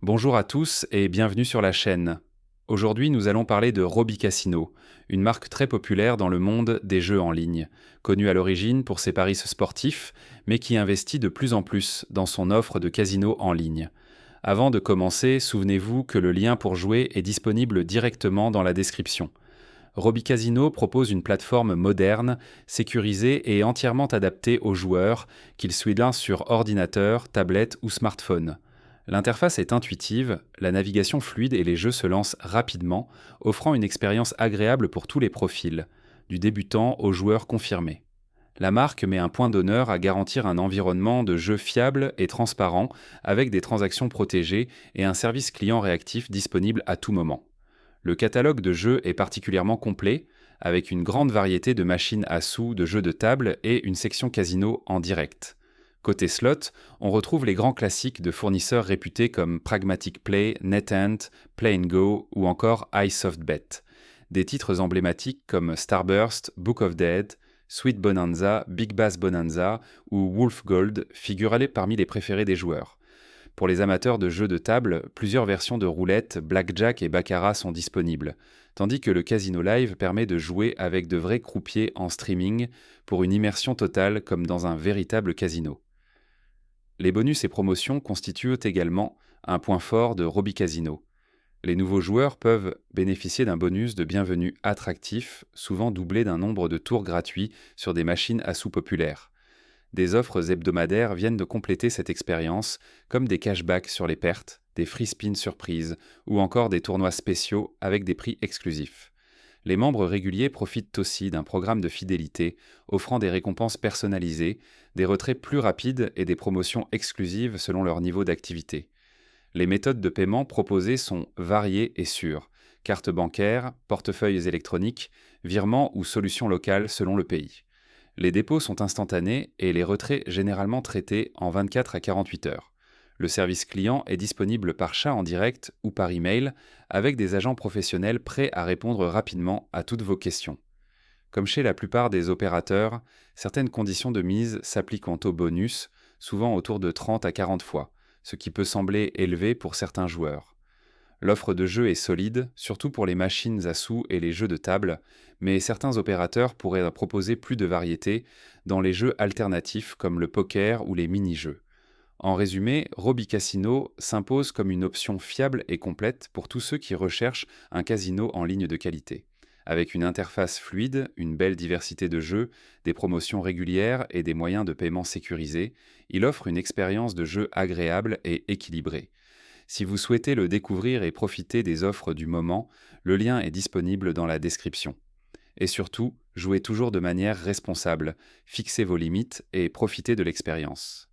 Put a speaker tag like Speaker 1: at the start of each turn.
Speaker 1: Bonjour à tous et bienvenue sur la chaîne. Aujourd'hui, nous allons parler de Robi Casino, une marque très populaire dans le monde des jeux en ligne, connue à l'origine pour ses paris sportifs, mais qui investit de plus en plus dans son offre de casino en ligne. Avant de commencer, souvenez-vous que le lien pour jouer est disponible directement dans la description. Robi Casino propose une plateforme moderne, sécurisée et entièrement adaptée aux joueurs, qu'ils soient sur ordinateur, tablette ou smartphone. L'interface est intuitive, la navigation fluide et les jeux se lancent rapidement, offrant une expérience agréable pour tous les profils, du débutant au joueur confirmé. La marque met un point d'honneur à garantir un environnement de jeu fiable et transparent, avec des transactions protégées et un service client réactif disponible à tout moment. Le catalogue de jeux est particulièrement complet, avec une grande variété de machines à sous, de jeux de table et une section casino en direct. Côté slot, on retrouve les grands classiques de fournisseurs réputés comme Pragmatic Play, NetEnt, Play & Go ou encore iSoftBet. Des titres emblématiques comme Starburst, Book of Dead, Sweet Bonanza, Big Bass Bonanza ou Wolf Gold figurent parmi les préférés des joueurs. Pour les amateurs de jeux de table, plusieurs versions de roulette, blackjack et baccarat sont disponibles, tandis que le Casino Live permet de jouer avec de vrais croupiers en streaming pour une immersion totale comme dans un véritable casino. Les bonus et promotions constituent également un point fort de Robi Casino. Les nouveaux joueurs peuvent bénéficier d'un bonus de bienvenue attractif, souvent doublé d'un nombre de tours gratuits sur des machines à sous populaires. Des offres hebdomadaires viennent de compléter cette expérience, comme des cashbacks sur les pertes, des free spins surprises ou encore des tournois spéciaux avec des prix exclusifs. Les membres réguliers profitent aussi d'un programme de fidélité offrant des récompenses personnalisées, des retraits plus rapides et des promotions exclusives selon leur niveau d'activité. Les méthodes de paiement proposées sont variées et sûres: carte bancaire, portefeuilles électroniques, virements ou solutions locales selon le pays. Les dépôts sont instantanés et les retraits généralement traités en 24 à 48 heures. Le service client est disponible par chat en direct ou par email, avec des agents professionnels prêts à répondre rapidement à toutes vos questions. Comme chez la plupart des opérateurs, certaines conditions de mise s'appliquent quant au bonus, souvent autour de 30 à 40 fois, ce qui peut sembler élevé pour certains joueurs. L'offre de jeu est solide, surtout pour les machines à sous et les jeux de table, mais certains opérateurs pourraient proposer plus de variété dans les jeux alternatifs comme le poker ou les mini-jeux. En résumé, Robi Casino s'impose comme une option fiable et complète pour tous ceux qui recherchent un casino en ligne de qualité. Avec une interface fluide, une belle diversité de jeux, des promotions régulières et des moyens de paiement sécurisés, il offre une expérience de jeu agréable et équilibrée. Si vous souhaitez le découvrir et profiter des offres du moment, le lien est disponible dans la description. Et surtout, jouez toujours de manière responsable, fixez vos limites et profitez de l'expérience.